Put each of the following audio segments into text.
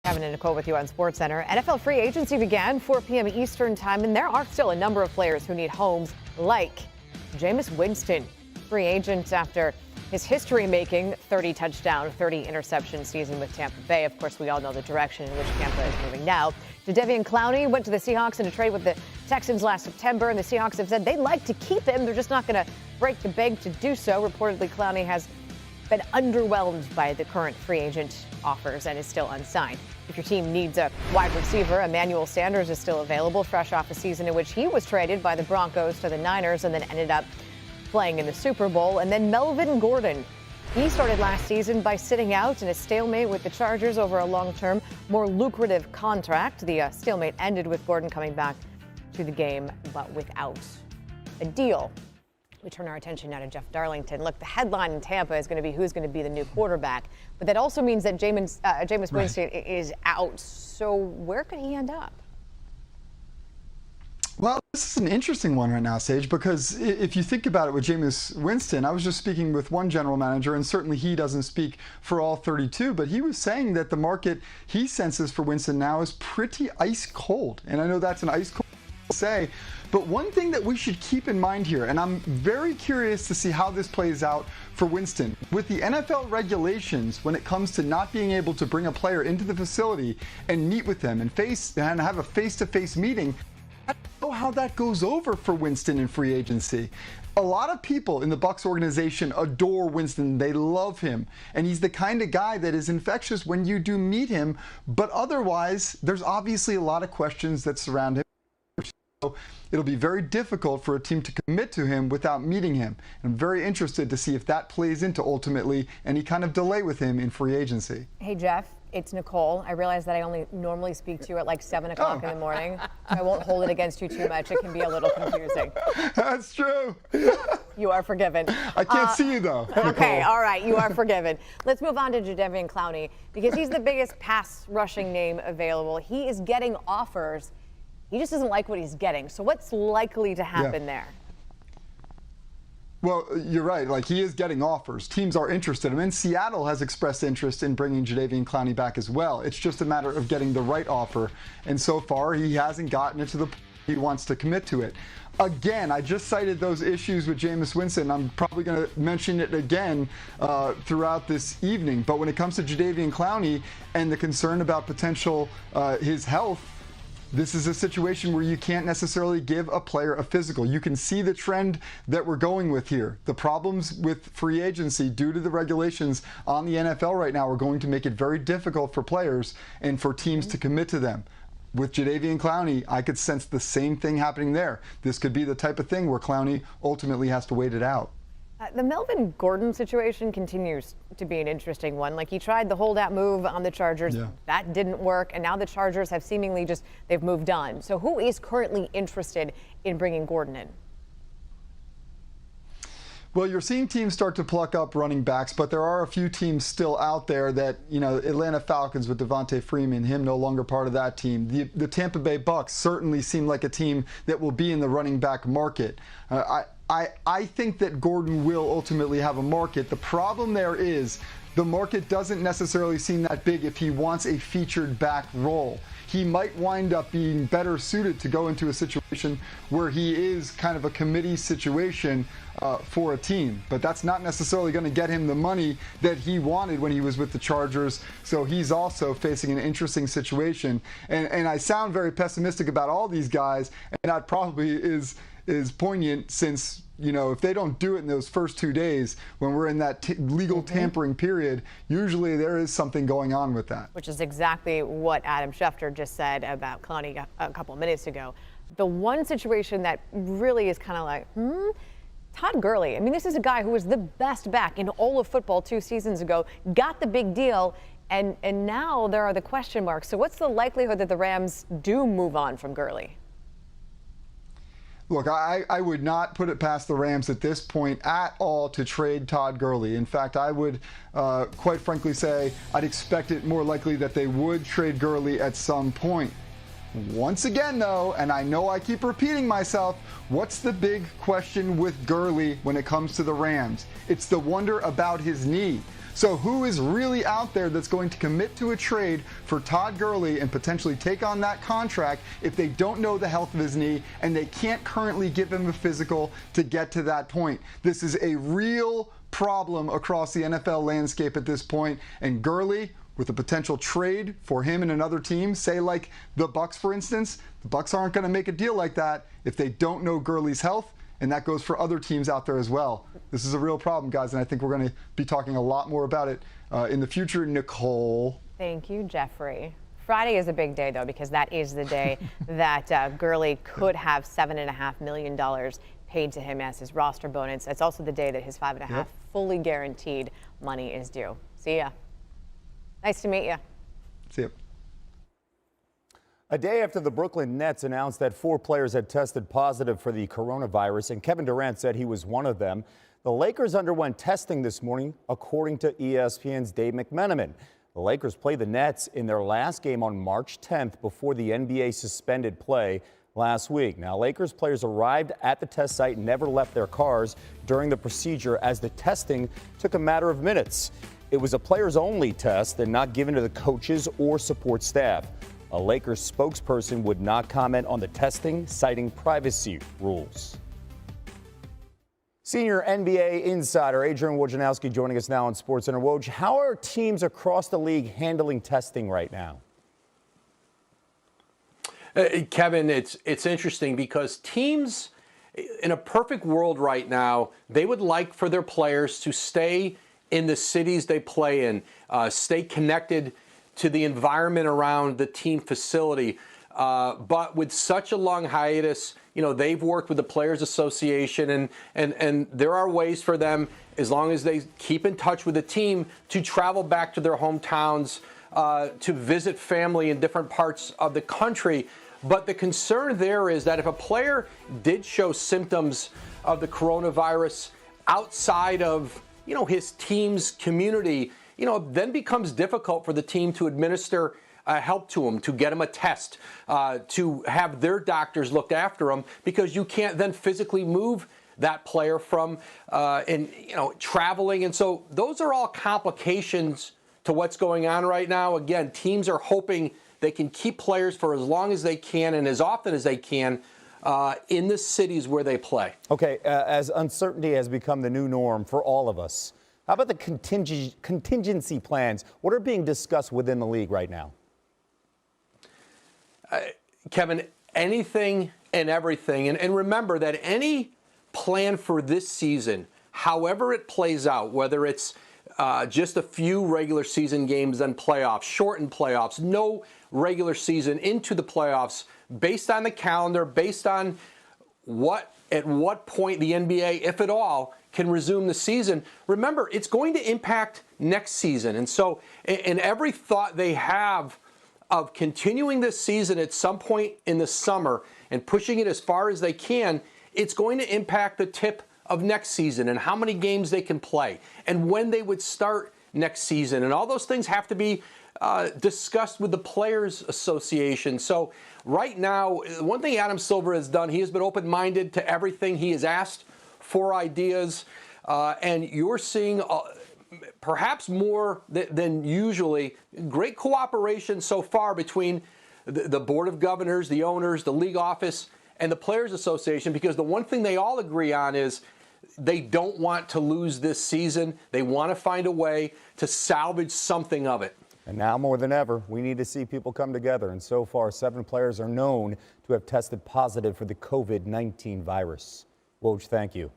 Kevin and Nicole with you on SportsCenter. NFL free agency began 4 p.m. Eastern time, and there are still a number of players who need homes, like Jameis Winston, free agent after his history-making 30 touchdown, 30 interception season with Tampa Bay. Of course, we all know the direction in which Tampa is moving now. Jadeveon Clowney went to the Seahawks in a trade with the Texans last September, and the Seahawks have said they'd like to keep him. They're just not going to break the bank to do so. Reportedly, Clowney has been underwhelmed by the current free agent offers and is still unsigned. If your team needs a wide receiver, Emmanuel Sanders is still available, fresh off a season in which he was traded by the Broncos to the Niners and then ended up playing in the Super Bowl. And then Melvin Gordon. He started last season by sitting out in a stalemate with the Chargers over a long-term, more lucrative contract. The stalemate ended with Gordon coming back to the game, but without a deal. We turn our attention now to Jeff Darlington. Look, the headline in Tampa is going to be who's going to be the new quarterback, but that also means that Jameis Winston is out. So where could he end up? Well, this is an interesting one right now, Sage, because if you think about it with Jameis Winston, I was just speaking with one general manager, and certainly he doesn't speak for all 32, but he was saying that the market he senses for Winston now is pretty ice cold. And I know that's an ice cold to say, but one thing that we should keep in mind here, and I'm very curious to see how this plays out for Winston, with the NFL regulations when it comes to not being able to bring a player into the facility and meet with them and have a face-to-face meeting, I don't know how that goes over for Winston in free agency. A lot of people in the Bucs organization adore Winston. They love him. And he's the kind of guy that is infectious when you do meet him. But otherwise, there's obviously a lot of questions that surround him. So it'll be very difficult for a team to commit to him without meeting him. And I'm very interested to see if that plays into ultimately any kind of delay with him in free agency. Hey, Jeff. It's Nicole. I realize that I only normally speak to you at like 7 o'clock in the morning. I won't hold it against you too much. It can be a little confusing. That's true. You are forgiven. I can't see you, though. Okay, all right. You are forgiven. Let's move on to Jadeveon Clowney because he's the biggest pass rushing name available. He is getting offers. He just doesn't like what he's getting. So what's likely to happen there? Well, you're right. Like, he is getting offers. Teams are interested. I mean, Seattle has expressed interest in bringing Jadeveon Clowney back as well. It's just a matter of getting the right offer. And so far, he hasn't gotten it to the point he wants to commit to it. Again, I just cited those issues with Jameis Winston. I'm probably going to mention it again throughout this evening. But when it comes to Jadeveon Clowney and the concern about potential his health, this is a situation where you can't necessarily give a player a physical. You can see the trend that we're going with here. The problems with free agency due to the regulations on the NFL right now are going to make it very difficult for players and for teams to commit to them. With Jadeveon Clowney, I could sense the same thing happening there. This could be the type of thing where Clowney ultimately has to wait it out. The Melvin Gordon situation continues to be an interesting one. Like, he tried the holdout move on the Chargers. Yeah. That didn't work. And now the Chargers have seemingly they've moved on. So who is currently interested in bringing Gordon in? Well, you're seeing teams start to pluck up running backs, but there are a few teams still out there that, Atlanta Falcons with Devontae Freeman, him no longer part of that team. The Tampa Bay Bucs certainly seem like a team that will be in the running back market. I think that Gordon will ultimately have a market. The problem there is the market doesn't necessarily seem that big if he wants a featured back role. He might wind up being better suited to go into a situation where he is kind of a committee situation for a team. But that's not necessarily going to get him the money that he wanted when he was with the Chargers. So he's also facing an interesting situation. And I sound very pessimistic about all these guys, and that probably is poignant since, if they don't do it in those first 2 days, when we're in that legal tampering period, usually there is something going on with that. Which is exactly what Adam Schefter just said about Clowney a couple of minutes ago. The one situation that really is kind of like, Todd Gurley. I mean, this is a guy who was the best back in all of football 2 seasons ago, got the big deal, and now there are the question marks. So what's the likelihood that the Rams do move on from Gurley? Look, I would not put it past the Rams at this point at all to trade Todd Gurley. In fact, I would quite frankly say I'd expect it more likely that they would trade Gurley at some point. Once again, though, and I know I keep repeating myself, what's the big question with Gurley when it comes to the Rams? It's the wonder about his knee. So who is really out there that's going to commit to a trade for Todd Gurley and potentially take on that contract if they don't know the health of his knee and they can't currently give him a physical to get to that point? This is a real problem across the NFL landscape at this point, and Gurley, with a potential trade for him and another team, say like the Bucs, for instance, the Bucs aren't going to make a deal like that if they don't know Gurley's health, and that goes for other teams out there as well. This is a real problem, guys, and I think we're going to be talking a lot more about it in the future. Nicole. Thank you, Jeffrey. Friday is a big day, though, because that is the day that Gurley could have $7.5 million paid to him as his roster bonus. It's also the day that his $5.5 million fully guaranteed money is due. See ya. Nice to meet you. See you. A day after the Brooklyn Nets announced that 4 players had tested positive for the coronavirus, and Kevin Durant said he was one of them, the Lakers underwent testing this morning, according to ESPN's Dave McMenamin. The Lakers played the Nets in their last game on March 10th before the NBA suspended play last week. Now, Lakers players arrived at the test site and never left their cars during the procedure, as the testing took a matter of minutes. It was a players-only test and not given to the coaches or support staff. A Lakers spokesperson would not comment on the testing, citing privacy rules. Senior NBA insider Adrian Wojnarowski joining us now on SportsCenter. Woj, how are teams across the league handling testing right now? Kevin, it's interesting because teams, in a perfect world right now, they would like for their players to stay in the cities they play in, stay connected to the environment around the team facility. But with such a long hiatus, they've worked with the Players Association, and there are ways for them, as long as they keep in touch with the team, to travel back to their hometowns, to visit family in different parts of the country. But the concern there is that if a player did show symptoms of the coronavirus outside of, his team's community, then becomes difficult for the team to administer help to them, to get them a test, to have their doctors look after them, because you can't then physically move that player from traveling. And so those are all complications to what's going on right now. Again, teams are hoping they can keep players for as long as they can and as often as they can in the cities where they play. Okay, as uncertainty has become the new norm for all of us, how about the contingency plans? What are being discussed within the league right now? Kevin, anything and everything. And remember that any plan for this season, however it plays out, whether it's just a few regular season games, then playoffs, shortened playoffs, no regular season into the playoffs, based on the calendar, based on at what point the NBA, if at all, can resume the season. Remember, it's going to impact next season. And so in every thought they have of continuing this season at some point in the summer and pushing it as far as they can, it's going to impact the tip of next season and how many games they can play and when they would start next season. And all those things have to be discussed with the Players Association. So right now, one thing Adam Silver has done, he has been open-minded to everything. He has asked for ideas, and you're seeing perhaps more than usually great cooperation so far between the Board of Governors, the owners, the league office, and the Players Association, because the one thing they all agree on is they don't want to lose this season. They want to find a way to salvage something of it. And now more than ever, we need to see people come together. And so far, 7 players are known to have tested positive for the COVID-19 virus. Woj, thank you.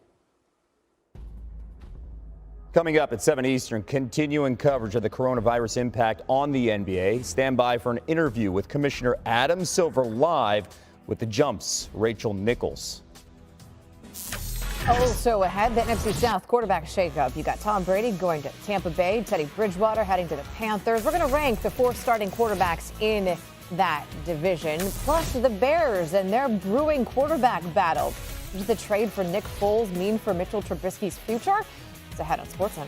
Coming up at 7 Eastern, continuing coverage of the coronavirus impact on the NBA. Stand by for an interview with Commissioner Adam Silver live with the Jump's Rachel Nichols. Also ahead, the NFC South quarterback shakeup. You got Tom Brady going to Tampa Bay, Teddy Bridgewater heading to the Panthers. We're going to rank the 4 starting quarterbacks in that division, plus the Bears and their brewing quarterback battle. Does the trade for Nick Foles mean for Mitchell Trubisky's future? It's ahead on SportsCenter.